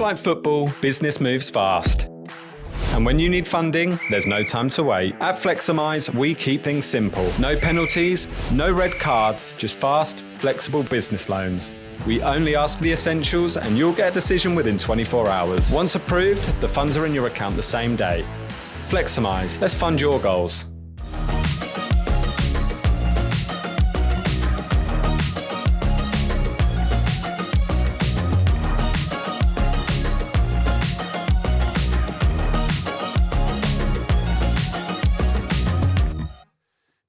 like football, business moves fast. And when you need funding, there's no time to wait. At Fleximize, we keep things simple. No penalties, no red cards, just fast, flexible business loans. We only ask for the essentials and you'll get a decision within 24 hours. Once approved, the funds are in your account the same day. Fleximize, let's fund your goals.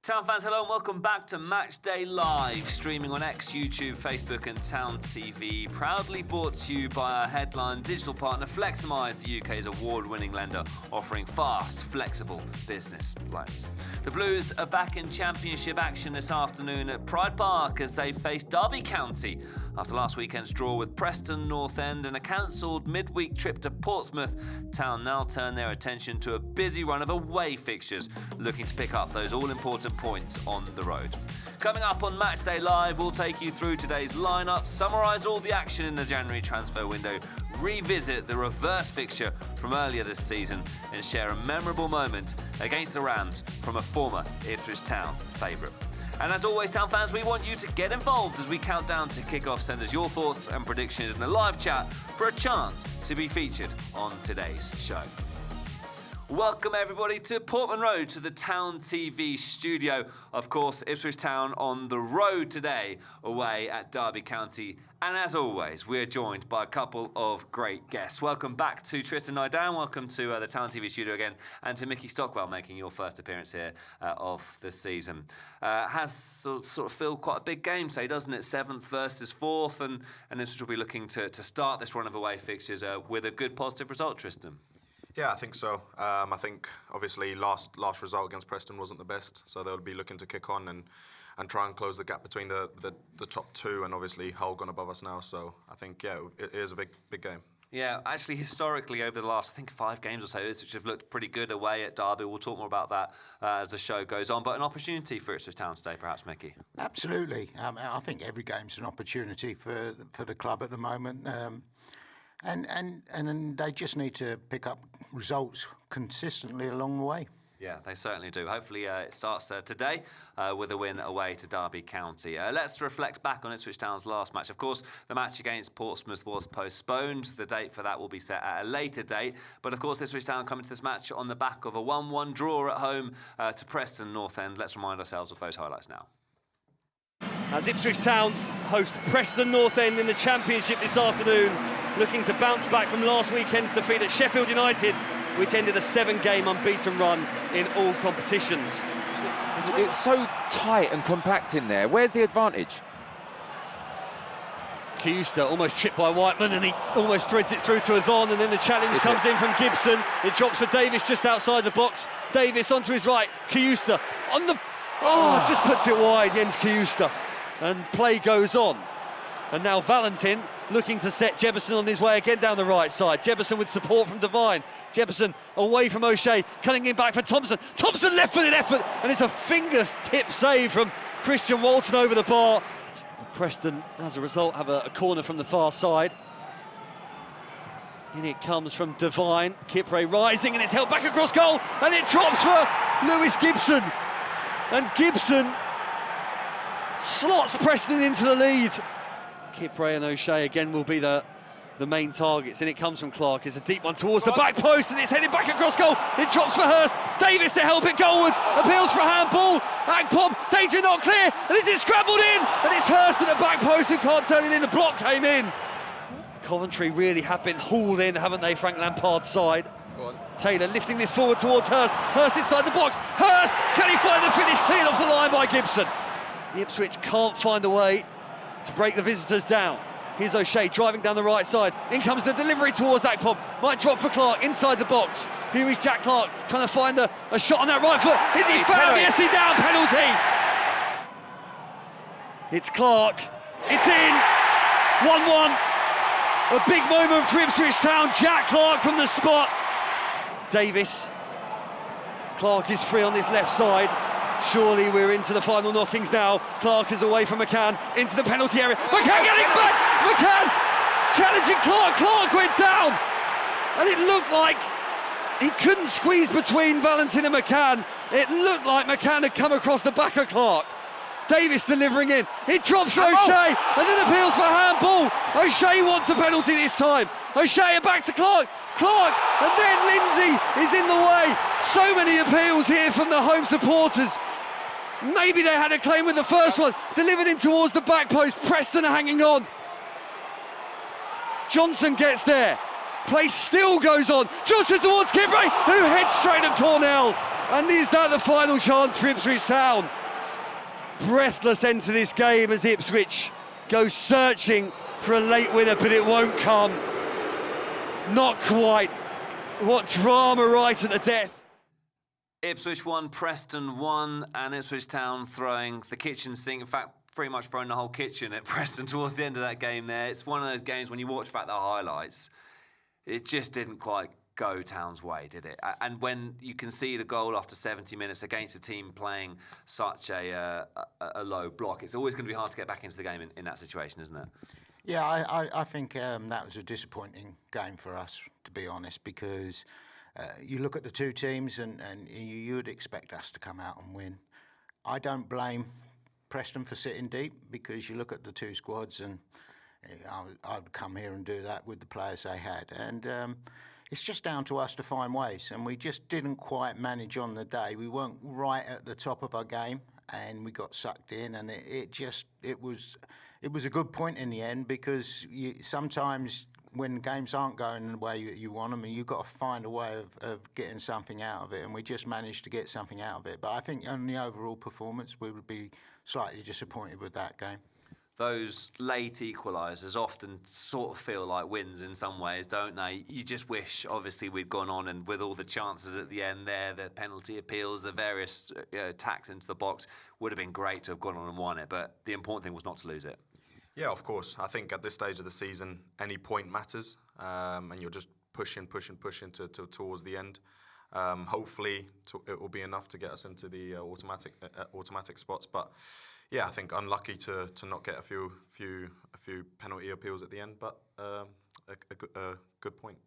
Town fans, hello and welcome back to Matchday Live, streaming on X, YouTube, Facebook and Town TV. Proudly brought to you by our headline digital partner Fleximize, the UK's award-winning lender offering fast, flexible business loans. The Blues are back in championship action this afternoon at Pride Park as they face Derby County after last weekend's draw with Preston North End and a cancelled midweek trip to Portsmouth. Town now turn their attention to a busy run of away fixtures, looking to pick up those all-important points on the road. Coming up on Matchday Live, we'll take you through today's lineup, summarise all the action in the January transfer window, revisit the reverse fixture from earlier this season and share a memorable moment against the Rams from a former Ipswich Town favourite. And as always, Town fans, we want you to get involved as we count down to kick-off. Send us your thoughts and predictions in a live chat for a chance to be featured on today's show. Welcome everybody to Portman Road, to the Town TV studio. Of course, Ipswich Town on the road today, away at Derby County. And as always, we're joined by a couple of great guests. Welcome back to Tristan Nidan, welcome to the Town TV studio again, and to Mickey Stockwell, making your first appearance here of the season. Has sort of feel quite a big game, say, doesn't it? 7th versus 4th, and Ipswich will be looking to start this run of away fixtures with a good positive result, Tristan. Yeah, I think so. I think obviously last result against Preston wasn't the best, so they'll be looking to kick on and try and close the gap between the top two, and obviously Hull gone above us now. So I think it is a big game. Yeah, actually historically over the last 5 games or so, which have looked pretty good away at Derby. We'll talk more about that as the show goes on. But an opportunity for Ipswich Town today, perhaps, Mickey. Absolutely. I think every game's an opportunity for the club at the moment. And they just need to pick up results consistently along the way. Yeah, they certainly do. Hopefully it starts today with a win away to Derby County. Let's reflect back on Ipswich Town's last match. Of course, the match against Portsmouth was postponed. The date for that will be set at a later date. But of course, Ipswich Town coming to this match on the back of a 1-1 draw at home to Preston North End. Let's remind ourselves of those highlights now. As Ipswich Town host Preston North End in the Championship this afternoon, looking to bounce back from last weekend's defeat at Sheffield United, which ended a 7-game unbeaten run in all competitions. It's so tight and compact in there. Where's the advantage? Chiusta almost tripped by Whiteman, and he almost threads it through to Adon, and then the challenge comes in from Gibson. It drops for Davis just outside the box. Davis onto his right, Chiusta on the... just puts it wide, Jens Chiusta. And play goes on. And now Valentin looking to set Jefferson on his way again down the right side. Jefferson with support from Devine. Jefferson away from O'Shea, cutting him back for Thompson. Thompson left-footed effort, and it's a finger-tip save from Christian Walton over the bar. Preston, as a result, have a corner from the far side. In it comes from Devine. Kipre rising, and it's held back across goal, and it drops for Lewis Gibson. And Gibson slots Preston into the lead. Kipre and O'Shea again will be the main targets, and it comes from Clarke. It's a deep one towards the back post, and it's headed back across goal. It drops for Hurst. Davis to help it goalwards. Appeals for a handball. Akpom, danger not clear, and is it scrambled in? And it's Hurst at the back post who can't turn it in. The block came in. Coventry really have been hauled in, haven't they, Frank Lampard's side? Taylor lifting this forward towards Hurst. Hurst inside the box. Hurst, can he find the finish? Cleared off the line by Gibson. Ipswich can't find a way to break the visitors down. Here's O'Shea driving down the right side. In comes the delivery towards Akpom. Might drop for Clarke inside the box. Here is Jack Clarke trying to find a shot on that right foot. Is he found? Yes, he down. Penalty. It's Clarke. It's in. 1-1. A big moment for Ipswich Town. Jack Clarke from the spot. Davis. Clarke is free on this left side. Surely we're into the final knockings now. Clarke is away from McCann into the penalty area. McCann getting back. McCann challenging Clarke. Clarke went down, and it looked like he couldn't squeeze between Valentin and McCann. It looked like McCann had come across the back of Clarke. Davis delivering in. It drops for O'Shea and then appeals for handball. O'Shea wants a penalty this time. O'Shea back to Clarke. Clarke, and then Lindsay is in the way. So many appeals here from the home supporters. Maybe they had a claim with the first one. Delivered in towards the back post. Preston are hanging on. Johnson gets there. Play still goes on. Johnson towards Kipray, who heads straight at Cornell. And is that the final chance for Ipswich Town? Breathless end to this game as Ipswich go searching for a late winner, but it won't come. Not quite. What drama right at the death. Ipswich 1, Preston 1, and Ipswich Town throwing the kitchen sink. In fact, pretty much throwing the whole kitchen at Preston towards the end of that game there. It's one of those games when you watch back the highlights, it just didn't quite go Town's way, did it? And when you concede a goal after 70 minutes against a team playing such a low block, it's always going to be hard to get back into the game in that situation, isn't it? Yeah, I think that was a disappointing game for us, to be honest, because you look at the two teams and you would expect us to come out and win. I don't blame Preston for sitting deep, because you look at the two squads and I'd come here and do that with the players they had. And it's just down to us to find ways, and we just didn't quite manage on the day. We weren't right at the top of our game, and we got sucked in, and it was a good point in the end, because sometimes when games aren't going the way you want them, and you've got to find a way of getting something out of it, and we just managed to get something out of it. But I think on the overall performance, we would be slightly disappointed with that game. Those late equalisers often sort of feel like wins in some ways, don't they? You just wish, obviously, we'd gone on and with all the chances at the end there, the penalty appeals, the various attacks into the box, would have been great to have gone on and won it. But the important thing was not to lose it. Yeah, of course. I think at this stage of the season, any point matters, and you're just pushing towards the end. Hopefully, it will be enough to get us into the automatic spots. But yeah, I think unlucky to not get a few penalty appeals at the end, but a good point.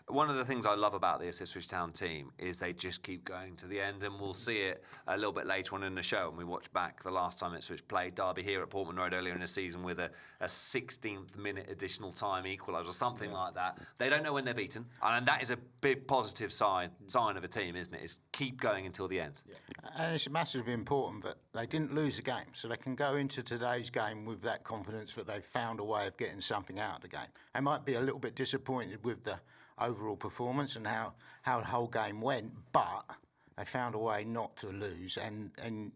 One of the things I love about this Ipswich Town team is they just keep going to the end, and we'll see it a little bit later on in the show when we watch back the last time Ipswich played Derby here at Portman Road earlier in the season with a 16th minute additional time equaliser or something like that. They don't know when they're beaten, and that is a big positive sign of a team, isn't it? It's keep going until the end. Yeah. And it's massively important that they didn't lose the game, so they can go into today's game with that confidence that they've found a way of getting something out of the game. They might be a little bit disappointed with the overall performance and how the whole game went, but they found a way not to lose, and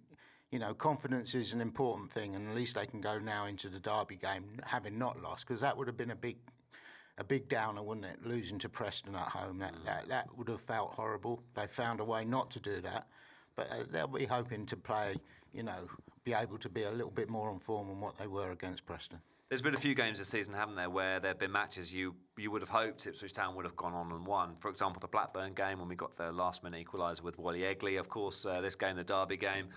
you know, confidence is an important thing, and at least they can go now into the Derby game having not lost, because that would have been a big downer, wouldn't it? Losing to Preston at home, that would have felt horrible. They found a way not to do that, but they'll be hoping to play, you know, be able to be a little bit more on form than what they were against Preston. There's been a few games this season, haven't there, where there have been matches you would have hoped Ipswich Town would have gone on and won. For example, the Blackburn game when we got the last-minute equaliser with Wally Egley. Of course, this game, the Derby game.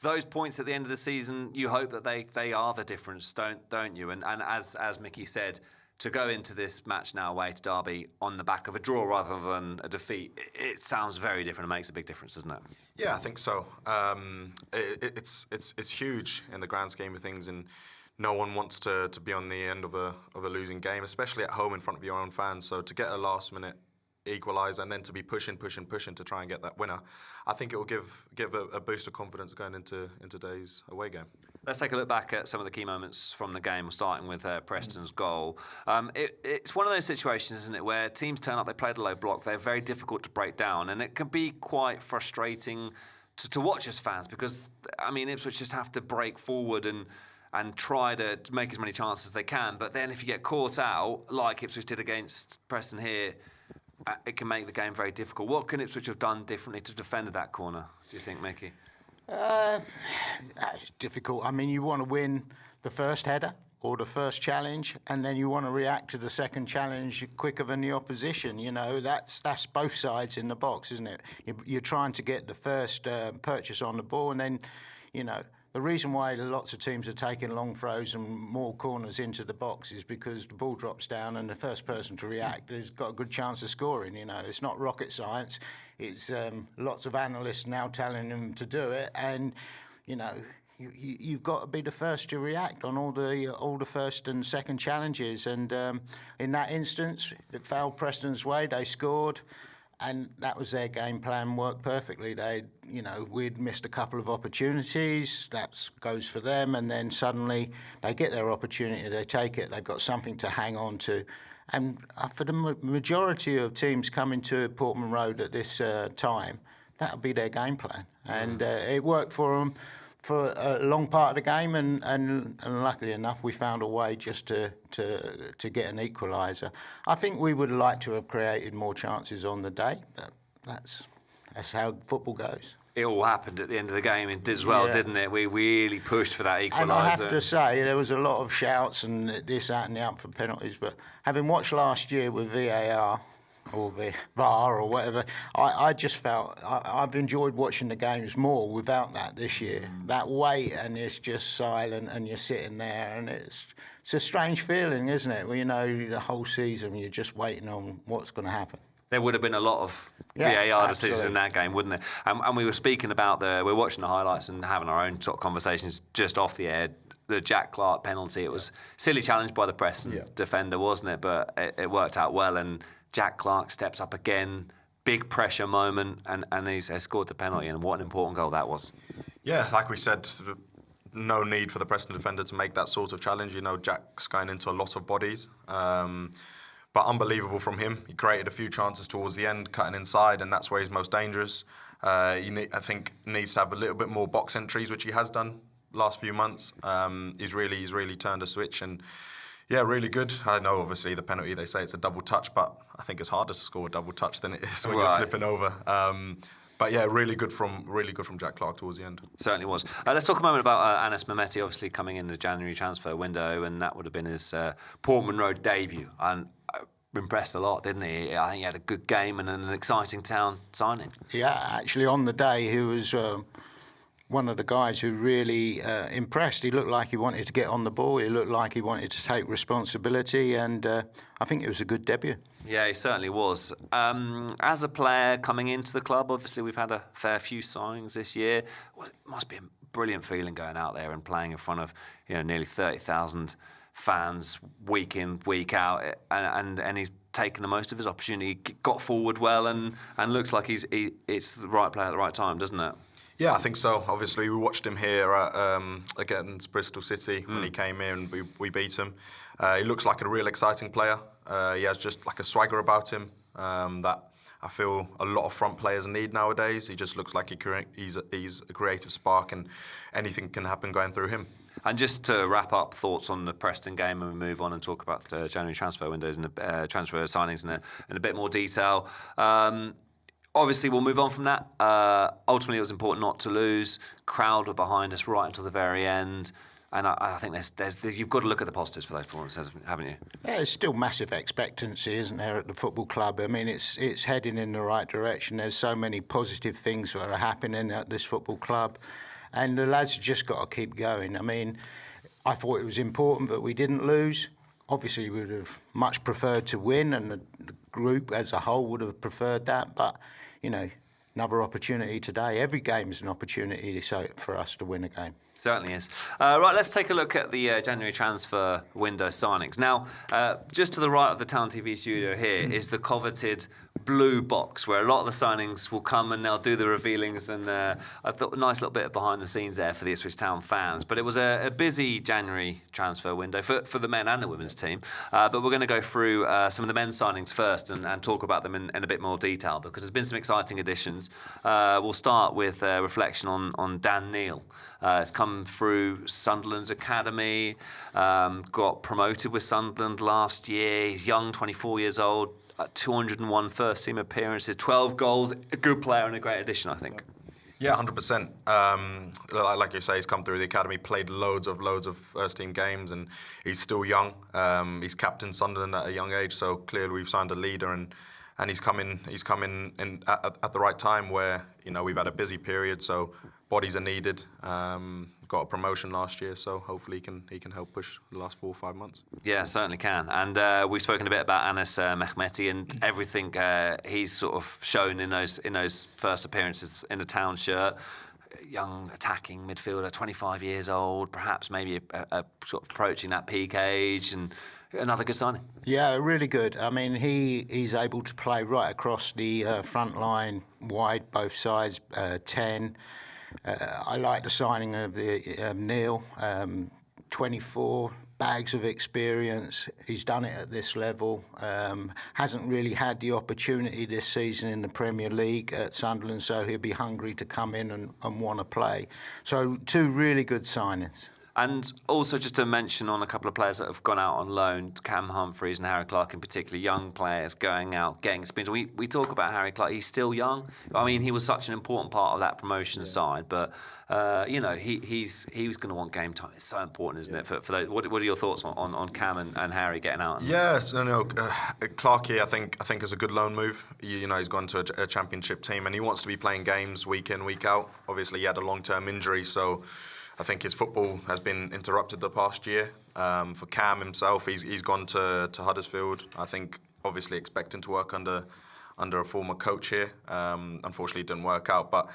Those points at the end of the season, you hope that they are the difference, don't you? And as Mickey said, to go into this match now away to Derby on the back of a draw rather than a defeat, it sounds very different. It makes a big difference, doesn't it? Yeah, I think so. It's huge in the grand scheme of things, and no one wants to be on the end of a losing game, especially at home in front of your own fans. So to get a last-minute equaliser and then to be pushing to try and get that winner, I think it will give a boost of confidence going into today's away game. Let's take a look back at some of the key moments from the game, starting with Preston's goal. It's one of those situations, isn't it, where teams turn up, they play the low block, they're very difficult to break down, and it can be quite frustrating to watch as fans, because, I mean, Ipswich just have to break forward and try to make as many chances as they can. But then if you get caught out, like Ipswich did against Preston here, it can make the game very difficult. What can Ipswich have done differently to defend that corner, do you think, Mickey? It's difficult. I mean, you want to win the first header or the first challenge, and then you want to react to the second challenge quicker than the opposition. You know, that's both sides in the box, isn't it? You're trying to get the first purchase on the ball, and then, you know, the reason why lots of teams are taking long throws and more corners into the box is because the ball drops down and the first person to react has got a good chance of scoring. You know, it's not rocket science. It's lots of analysts now telling them to do it, and you know, you've got to be the first to react on all the first and second challenges. And in that instance, it fell Preston's way. They scored. And that was their game plan, worked perfectly. We'd missed a couple of opportunities. That goes for them, and then suddenly they get their opportunity. They take it. They've got something to hang on to. And for the majority of teams coming to Portman Road at this time, that'll be their game plan, and it worked for them for a long part of the game, and luckily enough, we found a way just to get an equaliser. I think we would like to have created more chances on the day, but that's how football goes. It all happened at the end of the game as well, didn't it? We really pushed for that equaliser. And I have to say, there was a lot of shouts and this, that and the other for penalties, but having watched last year with VAR, or the VAR or whatever, I just felt I've enjoyed watching the games more without that this year. That wait, and it's just silent, and you're sitting there, and it's a strange feeling, isn't it? Well, you know, the whole season you're just waiting on what's going to happen. There would have been a lot of VAR decisions in that game, wouldn't there? And we were speaking about we're watching the highlights and having our own sort of conversations just off the air. The Jack Clarke penalty, it was silly challenge by the Preston defender, wasn't it? But it worked out well, and Jack Clarke steps up again, big pressure moment, and he's scored the penalty, and what an important goal that was. Yeah, like we said, no need for the Preston defender to make that sort of challenge. You know, Jack's going into a lot of bodies, but unbelievable from him. He created a few chances towards the end, cutting inside, and that's where he's most dangerous. I think needs to have a little bit more box entries, which he has done last few months. He's really turned a switch, and yeah, really good. I know, obviously, the penalty, they say it's a double touch, but I think it's harder to score a double touch than it is when you're slipping over. But yeah, really good from Jack Clarke towards the end. Certainly was. Let's talk a moment about Anis Mehmeti, obviously coming in the January transfer window, and that would have been his Portman Road debut. And impressed a lot, didn't he? I think he had a good game and an exciting town signing. Yeah, actually, on the day, he was one of the guys who really impressed. He looked like he wanted to get on the ball. He looked like he wanted to take responsibility, and I think it was a good debut. Yeah, he certainly was. As a player coming into the club, obviously we've had a fair few signings this year. Well, it must be a brilliant feeling going out there and playing in front of nearly 30,000 fans week in, week out, and he's taken the most of his opportunity, got forward well, and looks like it's the right player at the right time, doesn't it? Yeah, I think so. Obviously, we watched him here against Bristol City when he came in and we beat him. He looks like a real exciting player. He has just like a swagger about him that I feel a lot of front players need nowadays. He just looks like he's a creative spark, and anything can happen going through him. And just to wrap up thoughts on the Preston game, and we move on and talk about January transfer windows and the transfer signings in a bit more detail. Obviously, we'll move on from that. Ultimately, it was important not to lose. Crowd were behind us right until the very end. And I think there's you've got to look at the positives for those performances, haven't you? Yeah, there's still massive expectancy, isn't there, at the football club? I mean, it's heading in the right direction. There's so many positive things that are happening at this football club. And the lads have just got to keep going. I mean, I thought it was important that we didn't lose. Obviously, we would have much preferred to win, and the group as a whole would have preferred that. But, another opportunity today. Every game is an opportunity for us to win a game. Certainly is. Right, let's take a look at the January transfer window signings. Now, just to the right of the Town TV studio here is the coveted blue box, where a lot of the signings will come and they'll do the revealings. And I thought a nice little bit of behind the scenes there for the Ipswich Town fans. But it was a busy January transfer window for the men and the women's team. But we're going to go through some of the men's signings first and talk about them in a bit more detail, because there's been some exciting additions. We'll start with a reflection on Dan Neal. It's come through Sunderland's academy, got promoted with Sunderland last year. He's young, 24 years old, 201 first-team appearances, 12 goals, a good player and a great addition, I think. Yeah, 100%. Like you say, he's come through the academy, played loads of first-team games, and he's still young. He's captained Sunderland at a young age, so clearly we've signed a leader, and he's come in at the right time where we've had a busy period, so bodies are needed. Got a promotion last year, so hopefully he can help push the last 4 or 5 months. Yeah, certainly can. And we've spoken a bit about Anas Mehmeti and everything he's sort of shown in those first appearances in the Town shirt. Young attacking midfielder, 25 years old, perhaps maybe a sort of approaching that peak age, and another good signing. Yeah, really good. I mean, he's able to play right across the front line, wide both sides, 10. I like the signing of the Neil, 24 bags of experience. He's done it at this level. Hasn't really had the opportunity this season in the Premier League at Sunderland, so he'll be hungry to come in and want to play. So 2 really good signings. And also just to mention on a couple of players that have gone out on loan, Cam Humphreys and Harry Clarke in particular, young players going out, getting experience. We talk about Harry Clarke, he's still young. I mean, he was such an important part of that promotion side, but he's going to want game time. It's so important, isn't it? For those, what are your thoughts on Cam and Harry getting out? Yes, Clarke, I think is a good loan move. He's gone to a championship team and he wants to be playing games week in, week out. Obviously, he had a long-term injury, so I think his football has been interrupted the past year. For Cam himself, he's gone to Huddersfield. I think obviously expecting to work under a former coach here. Unfortunately, it didn't work out, but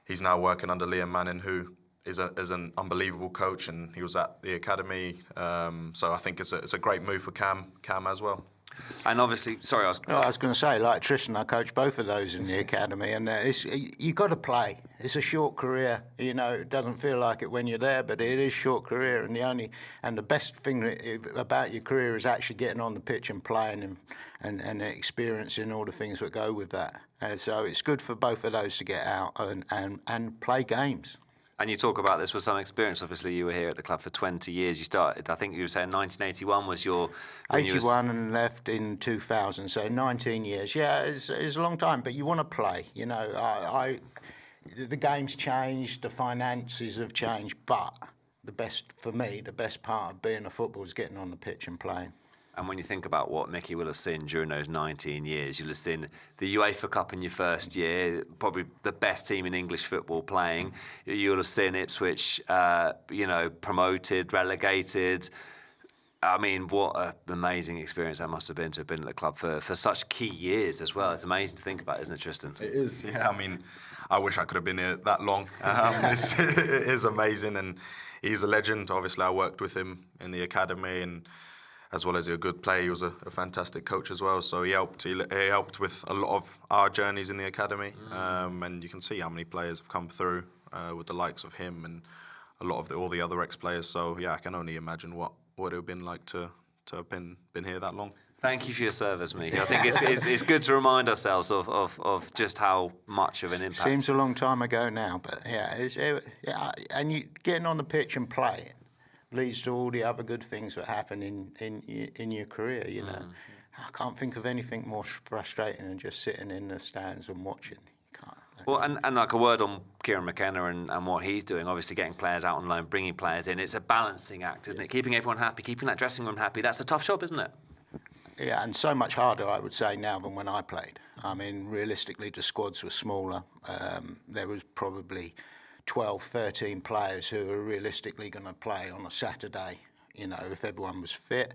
he's now working under Liam Manning, who is an unbelievable coach, and he was at the academy. So I think it's a great move for Cam as well. And obviously, sorry, I was going to say, like Tristan, I coached both of those in the academy, and you got to play. It's a short career, It doesn't feel like it when you're there, but it is short career, and the best thing about your career is actually getting on the pitch and playing and experiencing all the things that go with that. So it's good for both of those to get out and play games. And you talk about this with some experience. Obviously, you were here at the club for 20 years. You started, I think you were saying 1981 was your... 81 and left in 2000, so 19 years. Yeah, it's a long time, but you want to play. The game's changed, the finances have changed, but the best part of being a footballer is getting on the pitch and playing. And when you think about what Mickey will have seen during those 19 years, you'll have seen the UEFA Cup in your first year, probably the best team in English football playing. You'll have seen Ipswich, promoted, relegated. I mean, what an amazing experience that must have been to have been at the club for such key years as well. It's amazing to think about, isn't it, Tristan? It is, yeah. I mean, I wish I could have been here that long. It is amazing, and he's a legend. Obviously, I worked with him in the academy, and as well as a good player, he was a fantastic coach as well. So he helped with a lot of our journeys in the academy, and you can see how many players have come through with the likes of him and a lot of all the other ex-players. So yeah, I can only imagine what it would have been like to have been here that long. Thank you for your service, Mickey. I think it's good to remind ourselves of just how much of an impact. Seems a long time ago now, but and you getting on the pitch and playing leads to all the other good things that happen in your career, I can't think of anything more frustrating than just sitting in the stands and watching. You can't. Well, and like a word on Kieran McKenna and what he's doing, obviously getting players out on loan, bringing players in, it's a balancing act, isn't it? Keeping everyone happy, keeping that dressing room happy, that's a tough job, isn't it? Yeah, and so much harder, I would say, now than when I played. I mean, realistically, the squads were smaller. There was probably 12, 13 players who are realistically going to play on a Saturday, if everyone was fit.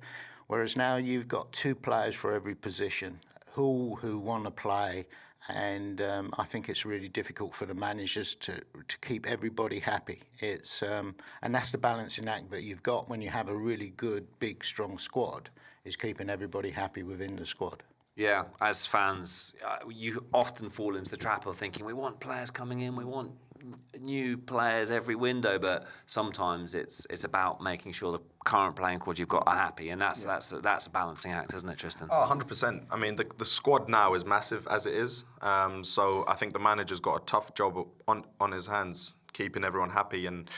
Whereas now you've got 2 players for every position who want to play, and I think it's really difficult for the managers to keep everybody happy. It's and that's the balancing act that you've got when you have a really good, big, strong squad, is keeping everybody happy within the squad. Yeah, as fans, you often fall into the trap of thinking we want players coming in, we want new players every window, but sometimes it's about making sure the current playing squad you've got are happy, and that's a balancing act, isn't it, Tristan? Oh, 100%. I mean, the squad now is massive as it is, so I think the manager's got a tough job on his hands, keeping everyone happy, and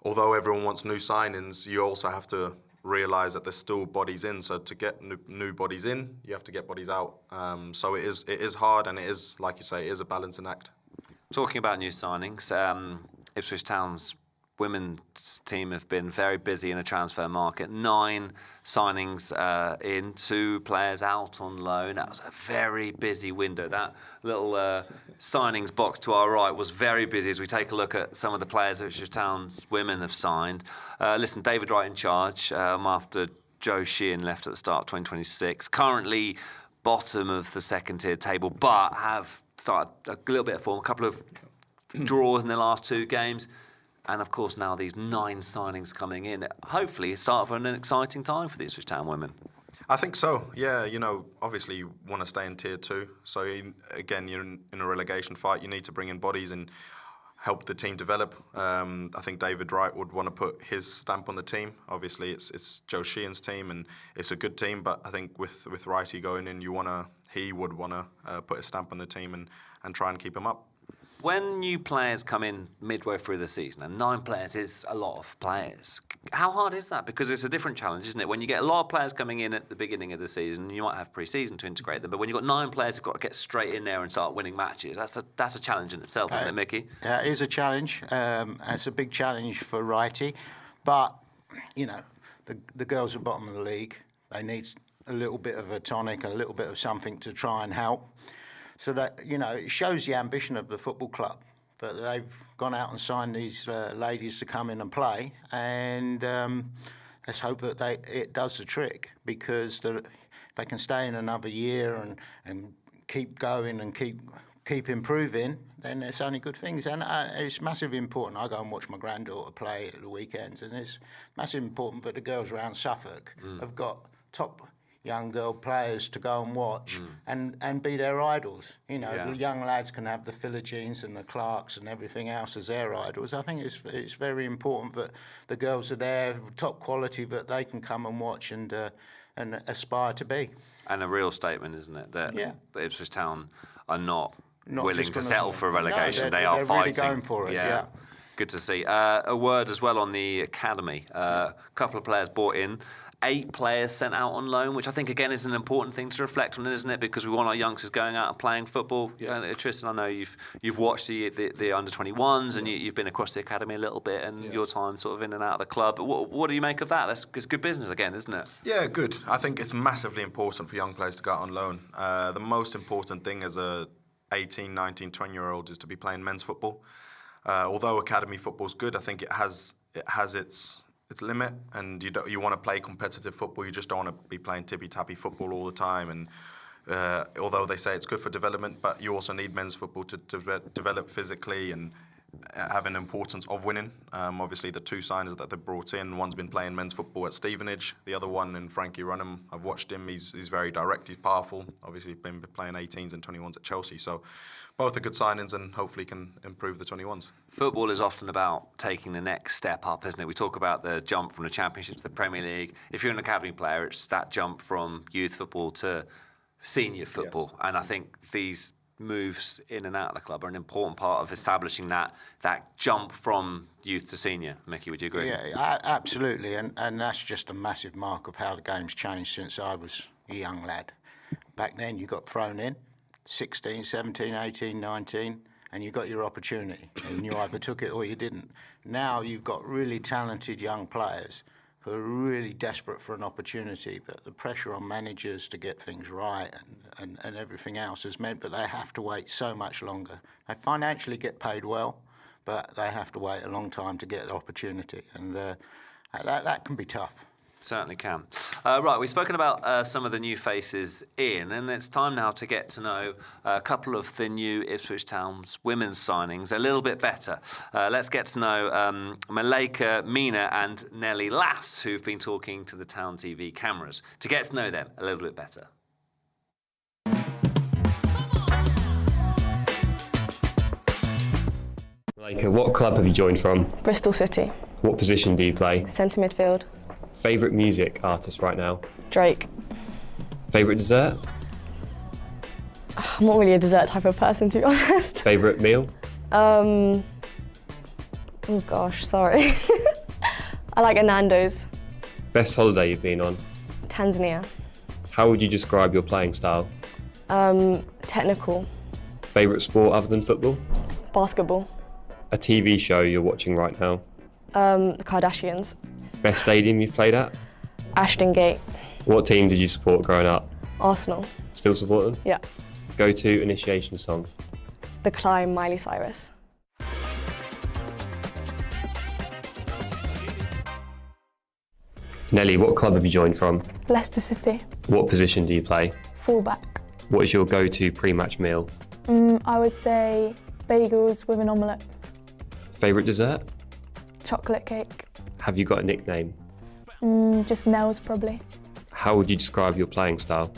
although everyone wants new signings, you also have to realise that there's still bodies in, so to get new bodies in, you have to get bodies out. So it is hard, and it is, like you say, it is a balancing act. Talking about new signings, Ipswich Town's women's team have been very busy in a transfer market. 9 signings in, 2 players out on loan. That was a very busy window. That little signings box to our right was very busy as we take a look at some of the players that Ipswich Town's women have signed. Listen, David Wright in charge after Joe Sheehan left at the start of 2026. Currently bottom of the second-tier table, but have started a little bit of form, a couple of draws in the last 2 games. And, of course, now these 9 signings coming in. Hopefully, start for an exciting time for the Ipswich Town women. I think so, yeah. You know, obviously you want to stay in Tier 2. So, again, you're in a relegation fight. You need to bring in bodies and help the team develop. I think David Wright would want to put his stamp on the team. Obviously, it's Joe Sheehan's team, and it's a good team. But I think with Wrighty going in, he would want to put a stamp on the team and try and keep him up. When new players come in midway through the season, and 9 players is a lot of players, how hard is that? Because it's a different challenge, isn't it? When you get a lot of players coming in at the beginning of the season, you might have pre-season to integrate them, but when you've got 9 players who've got to get straight in there and start winning matches, that's a challenge in itself, isn't it, Mickey? Yeah, it is a challenge. It's a big challenge for Wrighty, but, you know, the girls at the bottom of the league, they need a little bit of a tonic, a little bit of something to try and help. So that, you know, it shows the ambition of the football club that they've gone out and signed these ladies to come in and play, and let's hope that it does the trick, because if they can stay in another year and keep going and keep improving, then it's only good things. And it's massively important. I go and watch my granddaughter play at the weekends, and it's massively important that the girls around Suffolk have got top young girl players to go and watch and be their idols. You know, the young lads can have the Philogines and the Clarkes and everything else as their idols. I think it's very important that the girls are there, top quality, that they can come and watch and aspire to be. And a real statement, isn't it, that Ipswich Town are not willing to just settle for relegation. They are they're fighting. Really going for it. Yeah. Good to see. A word as well on the academy. A couple of players brought in. 8 players sent out on loan, which I think, again, is an important thing to reflect on, isn't it? Because we want our youngsters going out and playing football. Tristan, I know you've watched the under-21s and you've been across the academy a little bit, and your time sort of in and out of the club. What do you make of that? It's good business again, isn't it? Yeah, good. I think it's massively important for young players to go out on loan. The most important thing as a 18, 19, 20-year-old is to be playing men's football. Although academy football is good, I think it has its limit, and you want to play competitive football. You just don't want to be playing tippy-tappy football all the time. And although they say it's good for development, but you also need men's football to develop physically and have an importance of winning. Obviously, the 2 signers that they brought in, one's been playing men's football at Stevenage, the other one in Frankie Runham. I've watched him. He's very direct. He's powerful. Obviously, been playing 18s and 21s at Chelsea. So both are good signings and hopefully can improve the 21s. Football is often about taking the next step up, isn't it? We talk about the jump from the Championship to the Premier League. If you're an academy player, it's that jump from youth football to senior football. Yes. And I think these moves in and out of the club are an important part of establishing that jump from youth to senior. Mickey, would you agree? Yeah, absolutely. And that's just a massive mark of how the game's changed since I was a young lad. Back then, you got thrown in, 16, 17, 18, 19, and you got your opportunity. And you either took it or you didn't. Now you've got really talented young players who are really desperate for an opportunity, but the pressure on managers to get things right and everything else has meant that they have to wait so much longer. They financially get paid well, but they have to wait a long time to get the opportunity, and that can be tough. Certainly can. Right, we've spoken about some of the new faces in, and it's time now to get to know a couple of the new Ipswich Town's women's signings a little bit better. Let's get to know Malika Mina and Nellie Lass, who've been talking to the Town TV cameras, to get to know them a little bit better. Malika, what club have you joined from? Bristol City. What position do you play? Centre midfield. Favourite music artist right now? Drake. Favourite dessert? I'm not really a dessert type of person, to be honest. Favourite meal? Oh gosh, sorry. I like a Nando's. Best holiday you've been on? Tanzania. How would you describe your playing style? Technical. Favourite sport other than football? Basketball. A TV show you're watching right now? The Kardashians. Best stadium you've played at? Ashton Gate. What team did you support growing up? Arsenal. Still support them? Yeah. Go-to initiation song? The Climb, Miley Cyrus. Nelly, what club have you joined from? Leicester City. What position do you play? Fullback. What is your go-to pre-match meal? I would say bagels with an omelette. Favourite dessert? Chocolate cake. Have you got a nickname? Just Nels probably. How would you describe your playing style?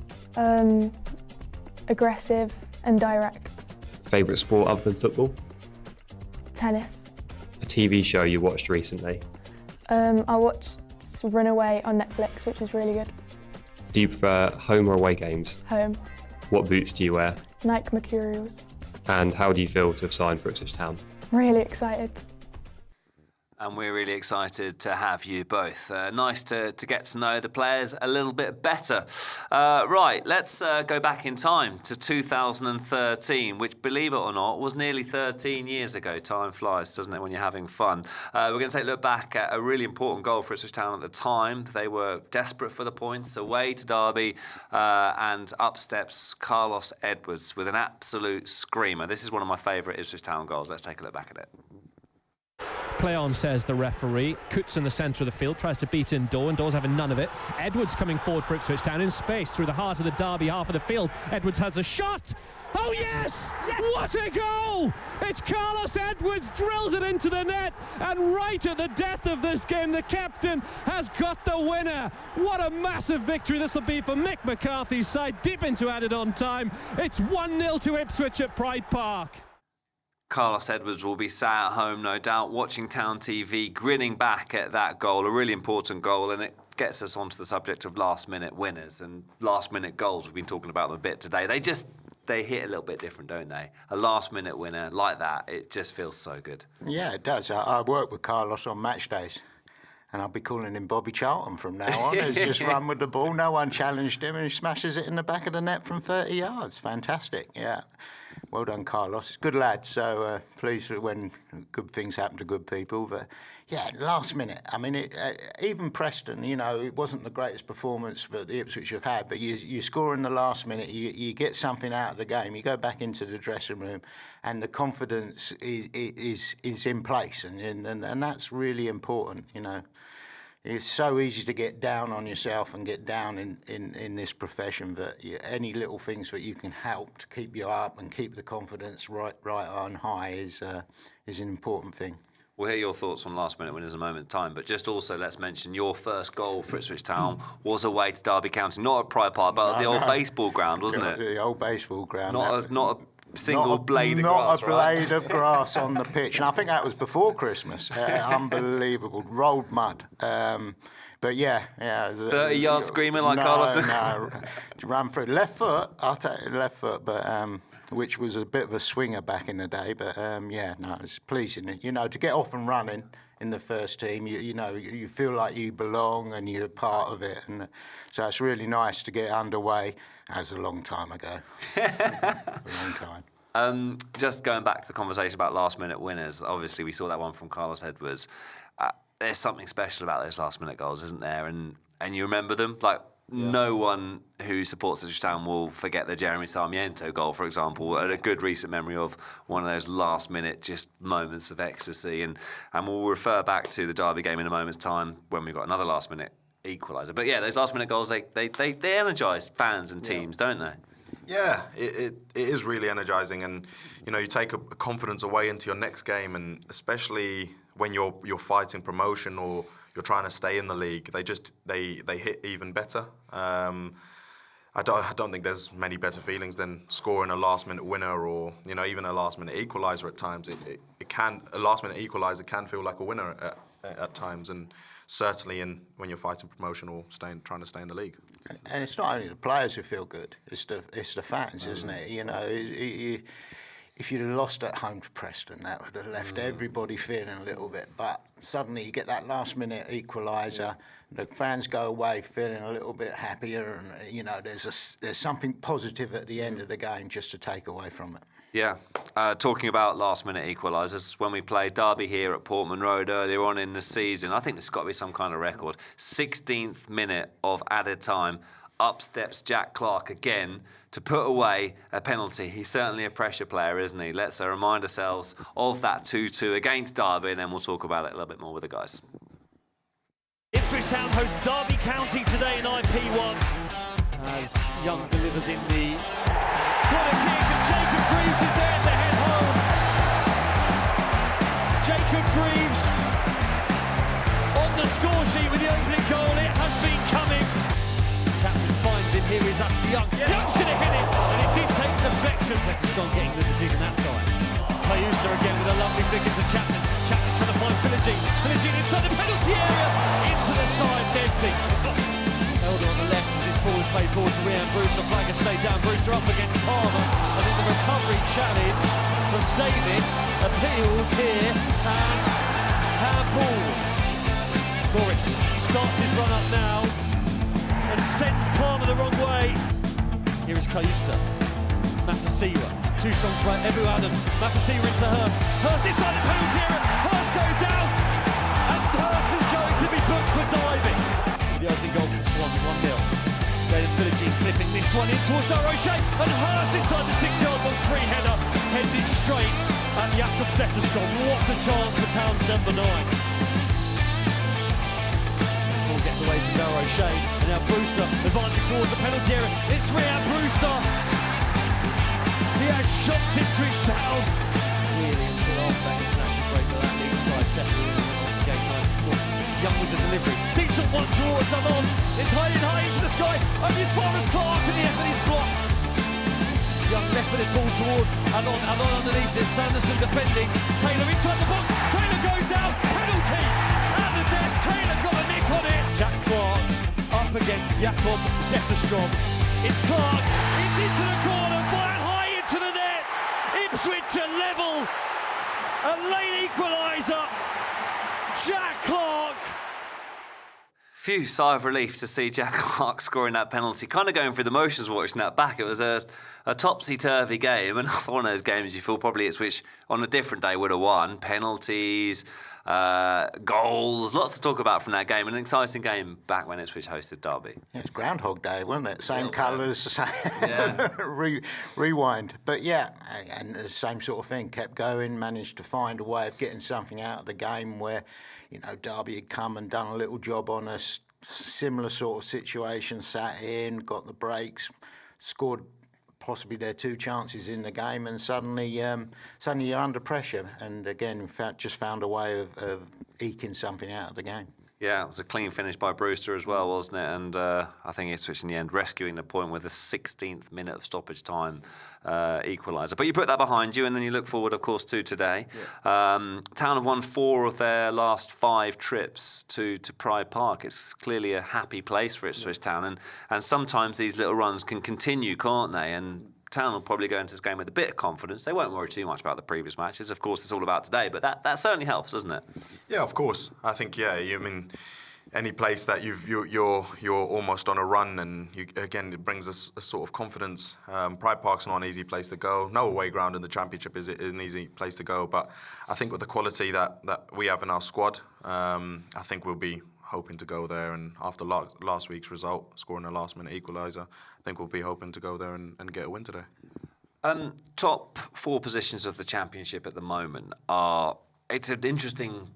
Aggressive and direct. Favourite sport other than football? Tennis. A TV show you watched recently? I watched Runaway on Netflix, which was really good. Do you prefer home or away games? Home. What boots do you wear? Nike Mercurials. And how do you feel to have signed for Ipswich Town? Really excited. And we're really excited to have you both. Nice to get to know the players a little bit better. Right, let's go back in time to 2013, which, believe it or not, was nearly 13 years ago. Time flies, doesn't it, when you're having fun? We're going to take a look back at a really important goal for Ipswich Town at the time. They were desperate for the points, away to Derby, and up steps Carlos Edwards with an absolute screamer. This is one of my favourite Ipswich Town goals. Let's take a look back at it. Play on, says the referee. Coots in the centre of the field, tries to beat in Daw, and Daw's having none of it. Edwards coming forward for Ipswich Town in space through the heart of the Derby half of the field. Edwards has a shot. Oh yes! What a goal! It's Carlos Edwards drills it into the net, and right at the death of this game, the captain has got the winner. What a massive victory this will be for Mick McCarthy's side, deep into added on time. It's 1-0 to Ipswich at Pride Park. Carlos Edwards will be sat at home, no doubt, watching Town TV, grinning back at that goal, a really important goal, and it gets us onto the subject of last-minute winners and last-minute goals. We've been talking about them a bit today. They hit a little bit different, don't they? A last-minute winner like that, it just feels so good. Yeah, it does. I work with Carlos on match days, and I'll be calling him Bobby Charlton from now on. He's just run with the ball, no one challenged him, and he smashes it in the back of the net from 30 yards. Fantastic, yeah. Well done, Carlos. Good lad, so pleased when good things happen to good people. But, yeah, last minute. I mean, even Preston, you know, it wasn't the greatest performance that the Ipswich have had, but you score in the last minute, you get something out of the game, you go back into the dressing room, and the confidence is in place, and that's really important, you know. It's so easy to get down on yourself and get down in this profession that any little things that you can help to keep you up and keep the confidence right on high is an important thing. We'll hear your thoughts on last-minute winners in a moment in time, but just also let's mention your first goal for Ipswich Town was away to Derby County, not at Pride Park, but at the old baseball ground, wasn't it? The old baseball ground. Not a single blade of grass, Not a blade of grass on the pitch. And I think that was before Christmas. Unbelievable. Rolled mud. But yeah. 30-yard screamer like Carlos? No, ran through. Left foot, I'll take it, left foot, but which was a bit of a swinger back in the day. But it's pleasing. You know, to get off and running in the first team, you know, you feel like you belong and you're part of it. And so it's really nice to get underway. That was a long time ago. A long time. Just going back to the conversation about last-minute winners, obviously we saw that one from Carlos Edwards. There's something special about those last-minute goals, isn't there? And you remember them? Like, no one who supports Ipswich Town will forget the Jeremy Sarmiento goal, for example, a good recent memory of one of those last-minute just moments of ecstasy. And we'll refer back to the Derby game in a moment's time when we've got another last-minute equaliser. But yeah, those last-minute goals, they energise fans and teams, don't they? Yeah, it is really energising, and you know, you take a confidence away into your next game, and especially when you're fighting promotion or you're trying to stay in the league, they hit even better. I don't think there's many better feelings than scoring a last-minute winner, or you know, even a last-minute equaliser. At times, a last-minute equaliser can feel like a winner at times, and certainly when you're fighting promotion or trying to stay in the league. And it's not only the players who feel good; it's the fans, isn't it? You know, if you'd have lost at home to Preston, that would have left everybody feeling a little bit. But suddenly you get that last-minute equaliser. The fans go away feeling a little bit happier, and you know there's something positive at the end of the game just to take away from it. Yeah, talking about last-minute equalisers, when we played Derby here at Portman Road earlier on in the season, I think there's got to be some kind of record. 16th minute of added time, up steps Jack Clarke again to put away a penalty. He's certainly a pressure player, isn't he? Let's remind ourselves of that 2-2 against Derby, and then we'll talk about it a little bit more with the guys. Ipswich Town host Derby County today in IP1 as Young delivers in the corner kick, and Jacob Greaves is there to head home. Jacob Greaves on the score sheet with the opening goal. It has been coming. Chapman finds him. Here is actually Young. Young should have hit it, and it did take the fixture. Preston getting the decision that time. Payusa again with a lovely flick into Chapman. Chapman trying to find Philogene. Philogene inside the penalty area. Into the side, Denting. Elder on the left as this ball is played forward to Rhian Brewster. Flag has stayed down. Brewster up against Palmer. And then the recovery challenge from Davis. Appeals here. And handball. Morris starts his run up now. And sends Palmer the wrong way. Here is Cayusta. Matasiwa. Too strong for Ebu Adams. Matasiwa into Hurst. Hurst inside the penalty area. Hurst goes down. And Hurst is going to be booked for diving. The opening goal from Swans, 1-0. Then Philogene flipping this one in towards Daroshay. And Hurst inside the 6-yard box. Free header. Heads it straight at Jakob Zetterstrom. What a chance for Town's number 9. Gets away from Daroshay, and now Brewster advancing towards the penalty area. It's Rhian Brewster. He has shocked Ipswich Town. Really until after that international break of that league side settling in on to game 94. Young with the delivery. Decent one towards Anon. It's high into the sky. Only as far as Clarke, and the effort is blocked. Young left-footed ball towards Anon. Anon underneath it. Sanderson defending. Taylor inside the box. Taylor goes down. Penalty. And the death. Taylor got a nick on it. Jack Clarke up against Jakob Zetterstrom. It's Clarke. It's into the corner. Fired high into the net. Ipswich are level. A late equaliser. Jack Clarke. Phew, sigh of relief to see Jack Clarke scoring that penalty. Kind of going through the motions watching that back. It was a topsy-turvy game, and one of those games you feel probably Ipswich on a different day would have won. Penalties, goals, lots to talk about from that game. An exciting game back when Ipswich hosted Derby. Yeah, it's Groundhog Day, wasn't it? Same colours, same Yeah. rewind. But yeah, and the same sort of thing. Kept going, managed to find a way of getting something out of the game where, you know, Derby had come and done a little job on us. Similar sort of situation, sat in, got the breaks, scored possibly their 2 chances in the game, and suddenly you're under pressure. And again, just found a way of eking something out of the game. Yeah, it was a clean finish by Brewster as well, wasn't it? And I think Ipswich in the end rescuing the point with the 16th minute of stoppage time equaliser. But you put that behind you, and then you look forward, of course, to today. Yeah. Town have won 4 of their last 5 trips to Pride Park. It's clearly a happy place for Ipswich Town, and sometimes these little runs can continue, can't they? And Town will probably go into this game with a bit of confidence. They won't worry too much about the previous matches. Of course, it's all about today, but that certainly helps, doesn't it? Yeah, of course. I think, I mean, any place that you're almost on a run, and again, it brings us a sort of confidence. Pride Park's not an easy place to go. No away ground in the Championship is an easy place to go, but I think with the quality that we have in our squad, I think we'll be hoping to go there, and after last week's result, scoring a last-minute equaliser, I think we'll be hoping to go there and get a win today. Top 4 positions of the Championship at the moment are... It's an interesting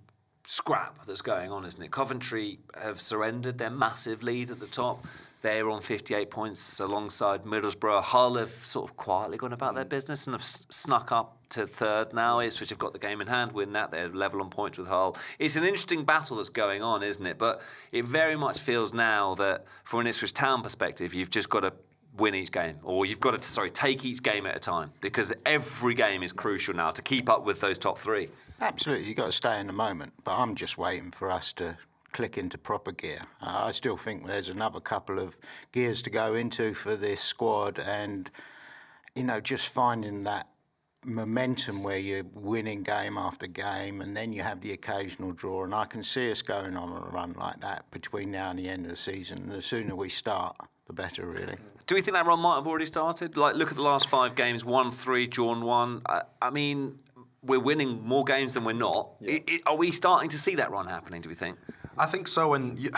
scrap that's going on, isn't it? Coventry have surrendered their massive lead at the top. They're on 58 points alongside Middlesbrough. Hull have sort of quietly gone about their business and have snuck up to 3rd now. Ipswich have got the game in hand, win that. They're level on points with Hull. It's an interesting battle that's going on, isn't it? But it very much feels now that from an Ipswich Town perspective, you've just got to win each game, or you've got to, take each game at a time, because every game is crucial now to keep up with those top 3. Absolutely, you've got to stay in the moment, but I'm just waiting for us to click into proper gear. I still think there's another couple of gears to go into for this squad, and, just finding that momentum where you're winning game after game, and then you have the occasional draw. And I can see us going on a run like that between now and the end of the season. And the sooner we start, the better, really. Do we think that run might have already started? Like, look at the last 5 games: 1-3, drawn 1. I mean, we're winning more games than we're not. Yeah. Are we starting to see that run happening, do we think? I think so, and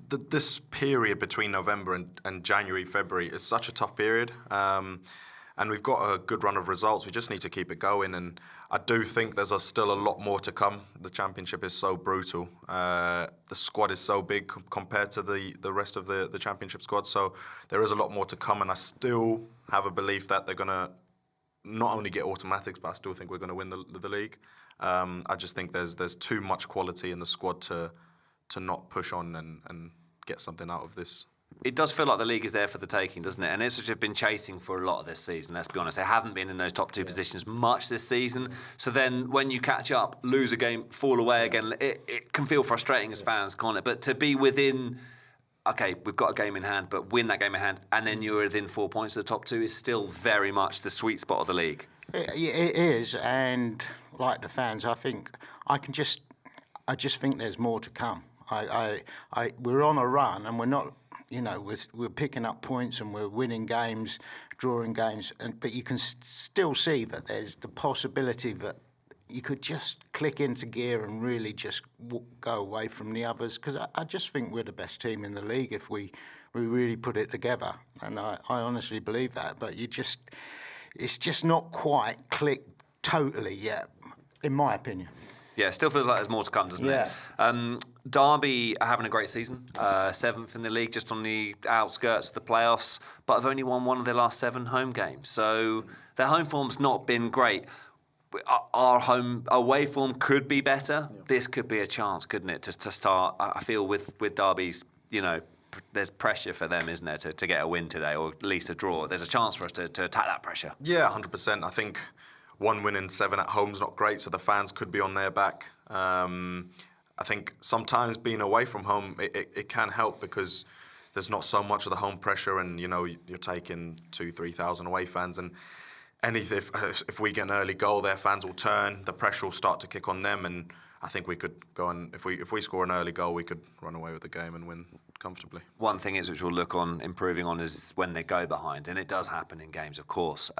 this period between November and January, February is such a tough period. And we've got a good run of results. We just need to keep it going. And I do think there's still a lot more to come. The Championship is so brutal. The squad is so big compared to the rest of the Championship squad. So there is a lot more to come. And I still have a belief that they're going to not only get automatics, but I still think we're going to win the league. I just think there's too much quality in the squad to not push on and get something out of this. It does feel like the league is there for the taking, doesn't it? And Ipswich have been chasing for a lot of this season, let's be honest. They haven't been in those top 2 positions much this season. So then when you catch up, lose a game, fall away again, it can feel frustrating as fans, can't it? But to be within, OK, we've got a game in hand, but win that game in hand, and then you're within 4 points of the top 2 is still very much the sweet spot of the league. It is, and like the fans, I just think there's more to come. We're on a run, and we're not. We're picking up points and we're winning games, drawing games, but you can still see that there's the possibility that you could just click into gear and really just go away from the others, because I just think we're the best team in the league if we really put it together, and I honestly believe that. But it's just not quite clicked totally yet, in my opinion. Yeah, it still feels like there's more to come, doesn't it? Derby are having a great season, 7th in the league, just on the outskirts of the playoffs, but have only won 1 of their last 7 home games. So their home form's not been great. Our away form could be better. Yeah. This could be a chance, couldn't it, to start? I feel with Derby's, there's pressure for them, isn't there, to get a win today, or at least a draw. There's a chance for us to attack that pressure. Yeah, 100%. I think 1 win in 7 at home's not great, so the fans could be on their back. I think sometimes being away from home, it can help because there's not so much of the home pressure, and you're taking 2,000-3,000 away fans, and if we get an early goal, their fans will turn, the pressure will start to kick on them, and I think we could go and if we score an early goal, we could run away with the game and win comfortably. One thing is which we'll look on improving on is when they go behind, and it does happen in games, of course,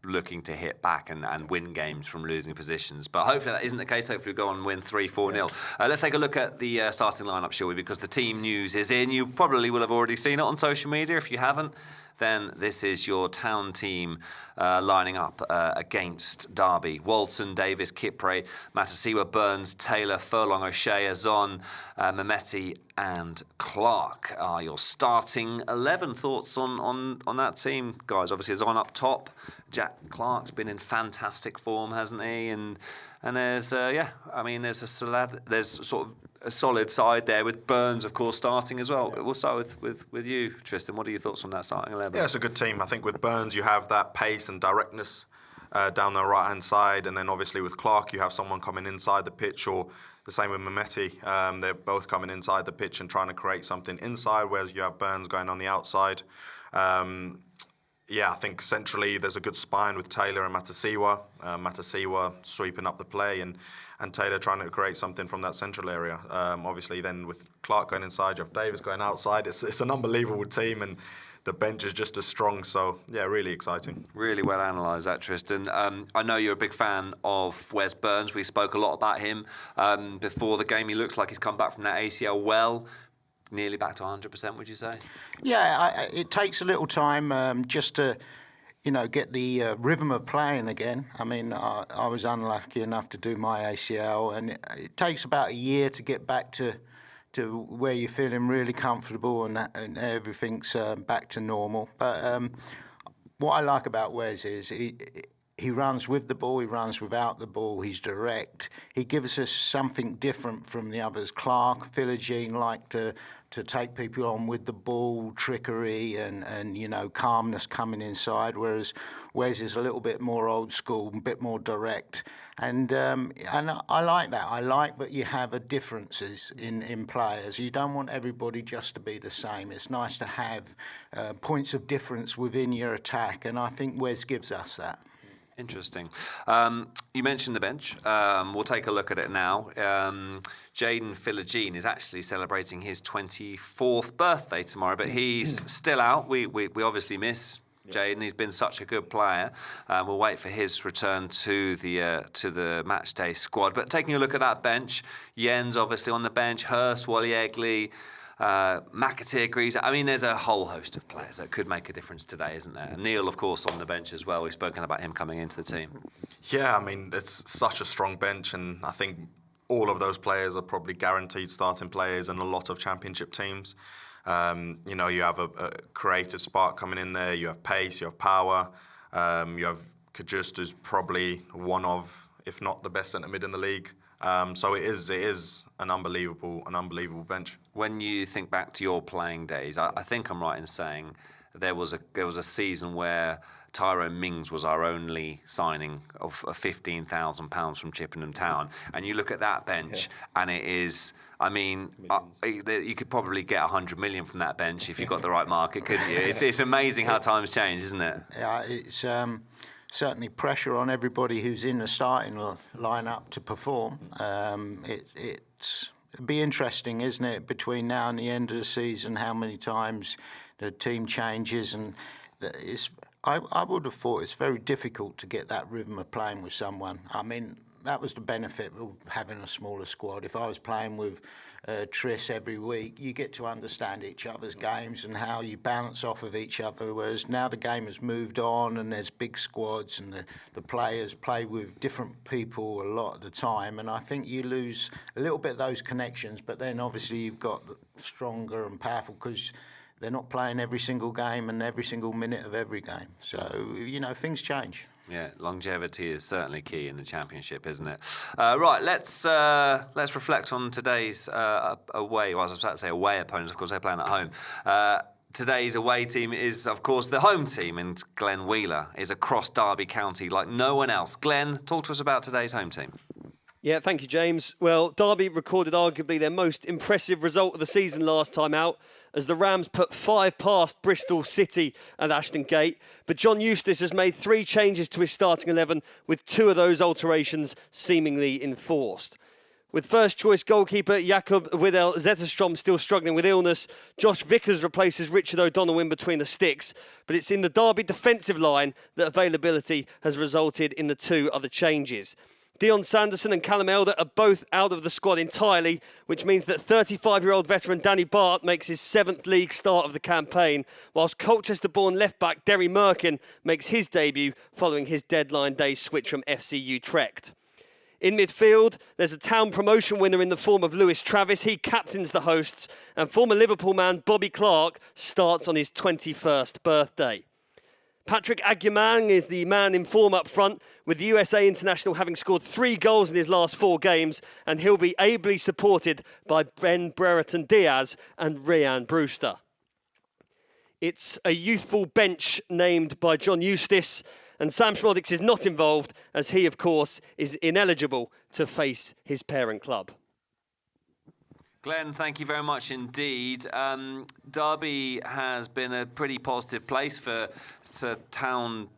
looking to hit back and win games from losing positions. But hopefully that isn't the case. Hopefully we'll go on and win 3-4-0. Let's take a look at the starting lineup, shall we? Because the team news is in. You probably will have already seen it on social media. If you haven't, then this is your town team lining up against Derby. Walton, Davis, Kipre, Matasiwa, Burns, Taylor, Furlong, O'Shea, Azon, Mehmeti and Clarke are your starting 11. Thoughts on that team, guys? Obviously, Azon up top. Jack Clarke's been in fantastic form, hasn't he? And there's there's sort of a solid side there with Burns, of course, starting as well. We'll start with you, Tristan. What are your thoughts on that starting 11? Yeah, it's a good team. I think with Burns, you have that pace and directness down the right-hand side, and then obviously with Clarke, you have someone coming inside the pitch, or the same with Mehmeti. They're both coming inside the pitch and trying to create something inside, whereas you have Burns going on the outside. I think centrally there's a good spine with Taylor and Matasiwa. Matasiwa sweeping up the play, and Taylor trying to create something from that central area. Obviously then with Clarke going inside, you have Davis going outside. It's an unbelievable team, and the bench is just as strong. So, yeah, really exciting. Really well analysed, that, Tristan. I know you're a big fan of Wes Burns. We spoke a lot about him before the game. He looks like he's come back from that ACL well. Nearly back to 100%, would you say? Yeah, it takes a little time just to, get the rhythm of playing again. I mean, I was unlucky enough to do my ACL, and it takes about a year to get back to where you're feeling really comfortable and everything's back to normal. But what I like about Wes is he runs with the ball, he runs without the ball, he's direct. He gives us something different from the others. Clarke, Philogene like to take people on with the ball, trickery and calmness coming inside, whereas Wes is a little bit more old school, a bit more direct. And I like that. I like that you have differences in players. You don't want everybody just to be the same. It's nice to have points of difference within your attack, and I think Wes gives us that. Interesting. You mentioned the bench. We'll take a look at it now. Jaden Philogene is actually celebrating his 24th birthday tomorrow, but he's still out. We obviously miss Jaden. He's been such a good player. We'll wait for his return to the match day squad. But taking a look at that bench, Jens obviously on the bench, Hurst, Wally Egley, McAteer, Greaser. I mean, there's a whole host of players that could make a difference today, isn't there? Neil, of course, on the bench as well. We've spoken about him coming into the team. Yeah, I mean, it's such a strong bench, and I think all of those players are probably guaranteed starting players in a lot of championship teams. You know, you have a creative spark coming in there. You have pace, you have power. You have Kajust, who's probably one of, if not the best centre mid in the league. So it is an unbelievable bench. When you think back to your playing days, I think I'm right in saying there was a season where Tyrone Mings was our only signing of £15,000 from Chippenham Town, and you look at that bench, and it is. I mean, you could probably get 100 million from that bench if you got the right market, couldn't you? It's amazing how times change, isn't it? Yeah, it's certainly pressure on everybody who's in the starting lineup to perform. It'd be interesting, isn't it, between now and the end of the season, how many times the team changes, and I would have thought it's very difficult to get that rhythm of playing with someone. I mean, that was the benefit of having a smaller squad. If I was playing with Tris every week, you get to understand each other's games and how you balance off of each other, whereas now the game has moved on and there's big squads and the players play with different people a lot of the time, and I think you lose a little bit of those connections, but then obviously you've got stronger and powerful because they're not playing every single game and every single minute of every game. So, you know, things change. Yeah, longevity is certainly key in the Championship, isn't it? Right, let's reflect on today's away. Well, I was about to say away opponents. Of course, they're playing at home. Today's away team is, of course, the home team, and Glenn Wheeler is across Derby County like no one else. Glenn, talk to us about today's home team. Yeah, thank you, James. Well, Derby recorded arguably their most impressive result of the season last time out, as the Rams put 5 past Bristol City at Ashton Gate. But John Eustace has made 3 changes to his starting 11, with 2 of those alterations seemingly enforced. With first-choice goalkeeper Jakob Widell Zetterstrom still struggling with illness, Josh Vickers replaces Richard O'Donnell in between the sticks. But it's in the Derby defensive line that availability has resulted in the 2 other changes. Dion Sanderson and Callum Elder are both out of the squad entirely, which means that 35-year-old veteran Danny Bart makes his 7th league start of the campaign, whilst Colchester-born left-back Derry Merkin makes his debut following his deadline day switch from FC Utrecht. In midfield, there's a town promotion winner in the form of Lewis Travis. He captains the hosts, and former Liverpool man Bobby Clarke starts on his 21st birthday. Patrick Agyemang is the man in form up front, with the USA international having scored 3 goals in his last 4 games, and he'll be ably supported by Ben Brereton Diaz and Ryan Brewster. It's a youthful bench named by John Eustace, and Sam Schmoldix is not involved, as he, of course, is ineligible to face his parent club. Glenn, thank you very much indeed. Derby has been a pretty positive place for Town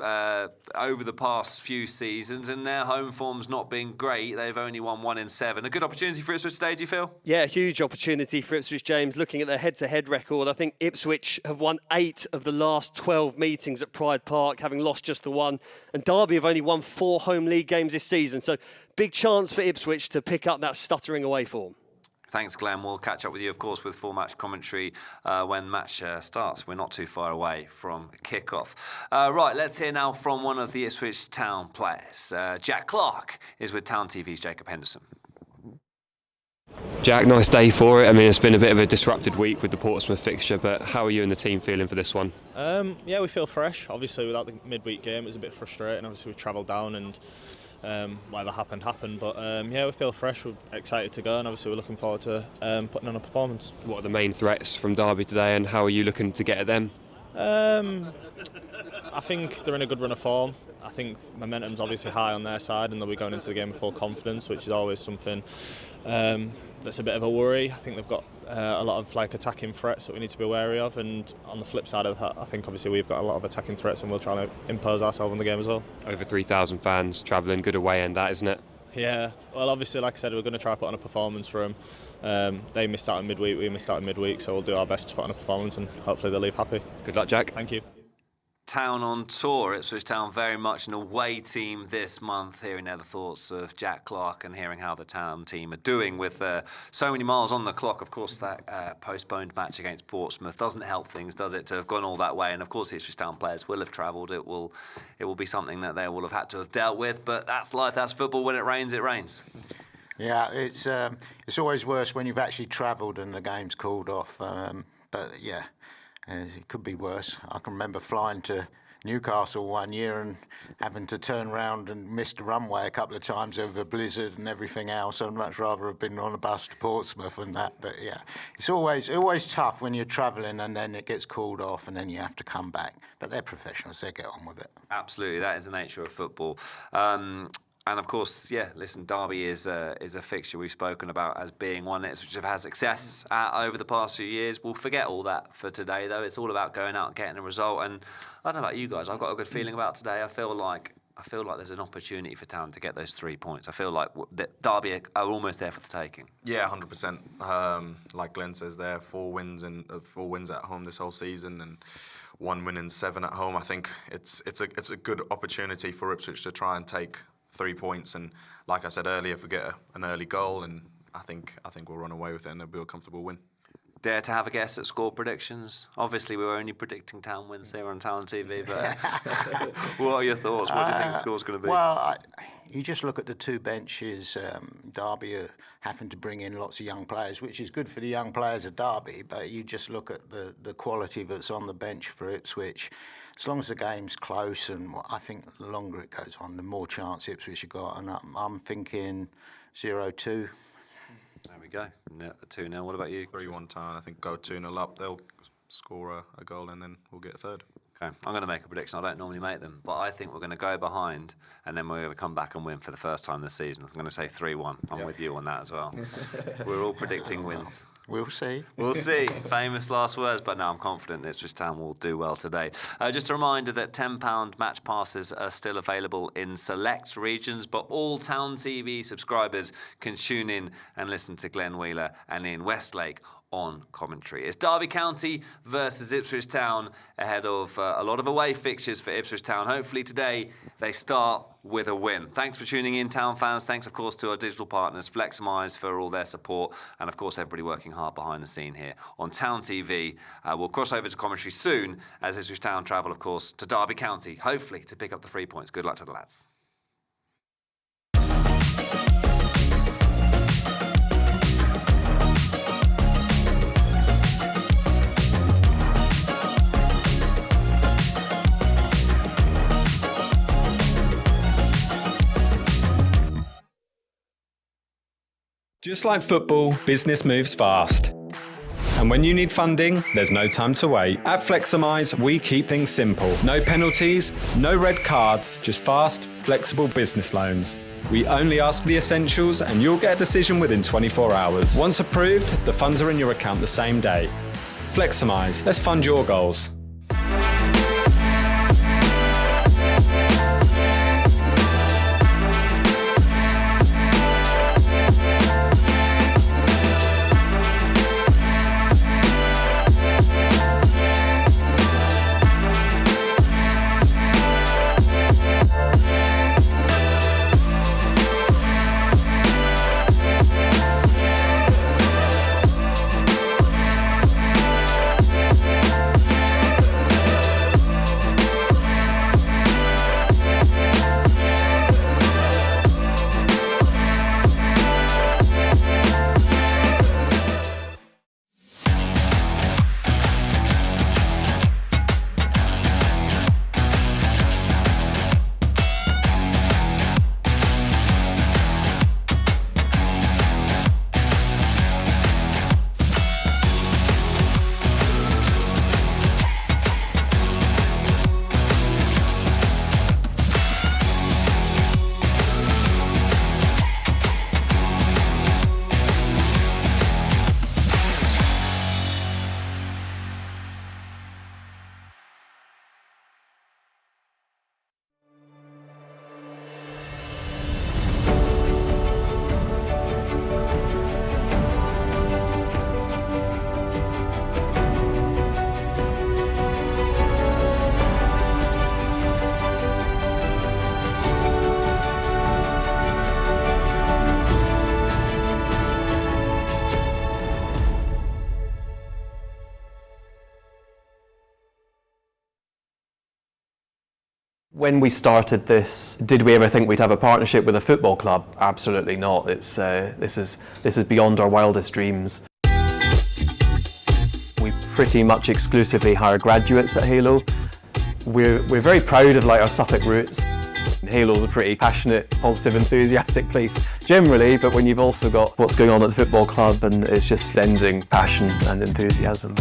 over the past few seasons, and their home form's not been great. They've only won 1 in 7. A good opportunity for Ipswich today, do you feel? Yeah, huge opportunity for Ipswich, James. Looking at their head-to-head record, I think Ipswich have won 8 of the last 12 meetings at Pride Park, having lost just the 1. And Derby have only won 4 home league games this season. So big chance for Ipswich to pick up that stuttering away form. Thanks, Glenn. We'll catch up with you, of course, with full match commentary when match starts. We're not too far away from kick-off. Right, let's hear now from one of the Ipswich Town players. Jack Clarke is with Town TV's Jacob Henderson. Jack, nice day for it. I mean, it's been a bit of a disrupted week with the Portsmouth fixture, but how are you and the team feeling for this one? Yeah, we feel fresh. Obviously, without the midweek game, it was a bit frustrating. Obviously, we travelled down and whatever happened, but yeah, we feel fresh, we're excited to go, and obviously we're looking forward to putting on a performance. What are the main threats from Derby today, and how are you looking to get at them? I think they're in a good run of form. I think momentum's obviously high on their side, and they'll be going into the game with full confidence, which is always something that's a bit of a worry. I think they've got a lot of attacking threats that we need to be wary of, and on the flip side of that, I think obviously we've got a lot of attacking threats, and we'll try to impose ourselves on the game as well. Over 3,000 fans travelling, good away end that, isn't it? Yeah, well obviously like I said, we're going to try to put on a performance for them. They missed out in midweek, we missed out in midweek, so we'll do our best to put on a performance and hopefully they'll leave happy. Good luck, Jack. Thank you. Town on tour. Ipswich Town very much an away team this month. Hearing the thoughts of Jack Clarke and hearing how the Town team are doing with so many miles on the clock. Of course, that postponed match against Portsmouth doesn't help things, does it, to have gone all that way? And of course, Ipswich Town players will have travelled. It will be something that they will have had to have dealt with. But that's life. That's football. When it rains, it rains. Yeah, it's always worse when you've actually travelled and the game's called off. But yeah. It could be worse. I can remember flying to Newcastle one year and having to turn around and miss the runway a couple of times over a blizzard and everything else. I'd much rather have been on a bus to Portsmouth and that. But yeah, it's always tough when you're travelling and then it gets called off and then you have to come back. But they're professionals; they get on with it. Absolutely, that is the nature of football. And of course, yeah, listen, Derby is a fixture we've spoken about as being one which have had success over the past few years. We'll forget all that for today, though. It's all about going out and getting a result. And I don't know about you guys, I've got a good feeling about today. I feel like there's an opportunity for Town to get those 3 points. I feel like Derby are almost there for the taking. Yeah, 100%. Like Glenn says, there 4 wins at home this whole season, and 1 win and 7 at home. I think it's a good opportunity for Ipswich to try and take 3 points, and like I said earlier, if we get an early goal, and I think we'll run away with it and it'll be a comfortable win. Dare to have a guess at score predictions? Obviously, we were only predicting Town wins here on Town TV, but what are your thoughts? What do you think the score's going to be? Well, you just look at the 2 benches. Derby are having to bring in lots of young players, which is good for the young players of Derby, but you just look at the quality that's on the bench for Ipswich. As long as the game's close, and I think the longer it goes on, the more chance Ipswich have got. And I'm thinking 0-2. There we go. 2-0. What about you? 3-1 Town. I think go 2-0 up. They'll score a goal and then we'll get a third. Okay, I'm going to make a prediction. I don't normally make them, but I think we're going to go behind and then we're going to come back and win for the first time this season. I'm going to say 3-1. I'm with you on that as well. We're all predicting wins. We'll see. We'll see. Famous last words, but no, I'm confident Ipswich Town will do well today. Just a reminder that £10 match passes are still available in select regions, but all Town TV subscribers can tune in and listen to Glenn Wheeler and Ian Westlake on commentary. It's Derby County versus Ipswich Town ahead of a lot of away fixtures for Ipswich Town. Hopefully today they start with a win. Thanks for tuning in, Town fans. Thanks, of course, to our digital partners, Fleximize, for all their support, and, of course, everybody working hard behind the scene here on Town TV. We'll cross over to commentary soon as Ipswich Town travel, of course, to Derby County, hopefully to pick up the 3 points. Good luck to the lads. Just like football, business moves fast. And when you need funding, there's no time to wait. At Fleximize, we keep things simple. No penalties, no red cards, just fast, flexible business loans. We only ask for the essentials and you'll get a decision within 24 hours. Once approved, the funds are in your account the same day. Fleximize, let's fund your goals. When we started this, did we ever think we'd have a partnership with a football club? Absolutely not. This is beyond our wildest dreams. We pretty much exclusively hire graduates at Halo. We're very proud of our Suffolk roots. Halo's a pretty passionate, positive, enthusiastic place generally, but when you've also got what's going on at the football club, and it's just blending passion and enthusiasm.